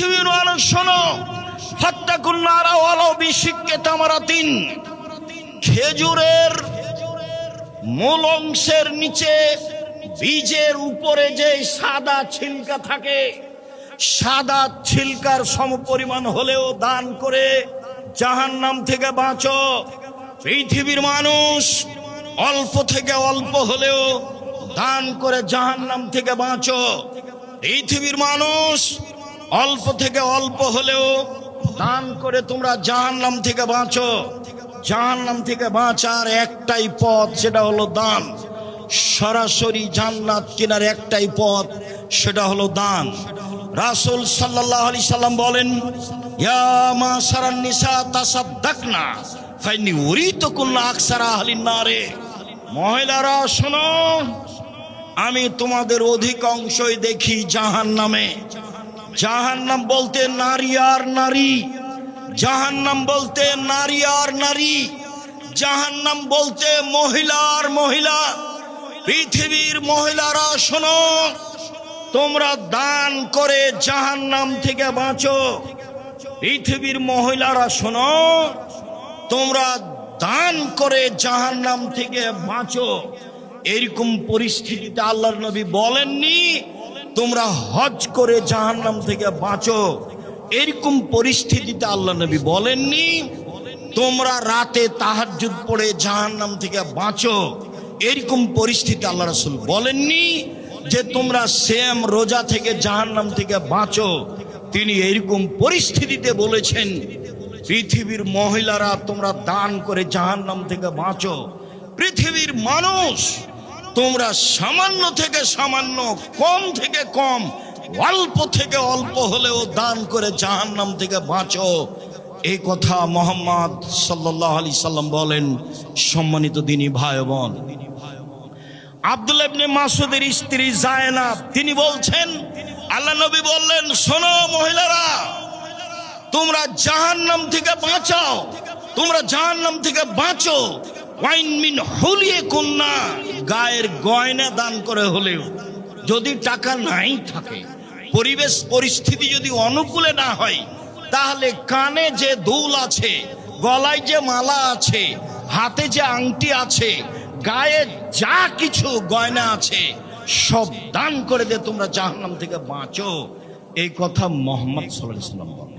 পৃথিবীর মানুষ শোনো, ফাত্তাকুন নারা ওয়ালাউ বিশিক্কি তামারাতিন। খেজুরের মূল অংশের নিচে বীজের উপরে যে সাদা ছিলকা থাকে, সাদা ছিলকার সমপরিমাণ হলেও দান করে জাহান্নাম থেকে বাঁচো। পৃথিবীর মানুষ অল্প থেকে অল্প হলেও দান করে জাহান্নাম থেকে বাঁচো। পৃথিবীর মানুষ অল্প থেকে অল্প হলেও দান করে তোমরা জাহান্নাম থেকে বাঁচো। জাহান্নাম থেকে বাঁচার একটাই পথ, সেটা হলো দান। সরাসরি জান্নাত কেনার একটাই পথ, সেটা হলো দান। রাসূল সাল্লাল্লাহু আলাইহি সাল্লাম বলেন, ইয়া মাশারান নিসা তাসাদ্দাকনা ফাইন্নী উরিতুকুন্না আকসারা আহলিন নারে। মহিলারা শোনো, আমি তোমাদের অধিকাংশই দেখি জাহান্নামে। জাহান্নাম বলতে নারী আর নারী, জাহান্নাম বলতে নারী আর নারী, জাহান্নাম বলতে মহিলা আর মহিলা। পৃথিবীর মহিলারা শোনো, তোমরা দান করে জাহান্নাম থেকে বাঁচো। পৃথিবীর মহিলারা শোনো, তোমরা দান করে জাহান্নাম থেকে বাঁচো। এরকম পরিস্থিতিতে আল্লাহর নবী বলেননি তোমরা হজ করে জাহান্নাম থেকে বাঁচো। এরকম পরিস্থিতিতে আল্লাহ নবী বলেননি তোমরা রাতে তাহাজ্জুদ পড়ে জাহান্নাম থেকে বাঁচো। এরকম পরিস্থিতি আল্লাহ রাসূল বলেননি যে তোমরা সিয়াম রোজা থেকে জাহান্নাম থেকে বাঁচো। তিনি এরকম পরিস্থিতিতে বলেছেন পৃথিবীর মহিলারা তোমরা দান করে জাহান্নাম থেকে বাঁচো। পৃথিবীর মানুষ তোমরা সামান্য থেকে সামান্য, কম থেকে কম, অল্প থেকে অল্প হলেও দান করে জাহান্নাম থেকে বাঁচো। এই কথা মুহাম্মদ সাল্লাল্লাহু আলাইহি সাল্লাম বলেন। সম্মানিত দিনী ভাই বোন, আব্দুল্লাহ ইবনে মাসউদের স্ত্রী জায়নাব তিনি বলছেন, আল্লাহ নবী বললেন, শোনো মহিলারা, তোমরা জাহান্নাম থেকে বাঁচাও, তোমরা জাহান্নাম থেকে বাঁচো। ওয়াইন মিন হুলিয়াকুন্না, গায়ের গয়না দান করে হলেও। যদি টাকা নাই থাকে, পরিবেশ পরিস্থিতি যদি অনুকূলে না হয়, তাহলে কানে যে দুল আছে, গলায় যে মালা আছে, হাতে যে আংটি আছে, গায়ে যা কিছু গয়না আছে সব দান করে দে, তোমরা জাহান্নাম থেকে বাঁচো। এই কথা মুহাম্মদ সাল্লাল্লাহু আলাইহি ওয়াসাল্লাম বলেন।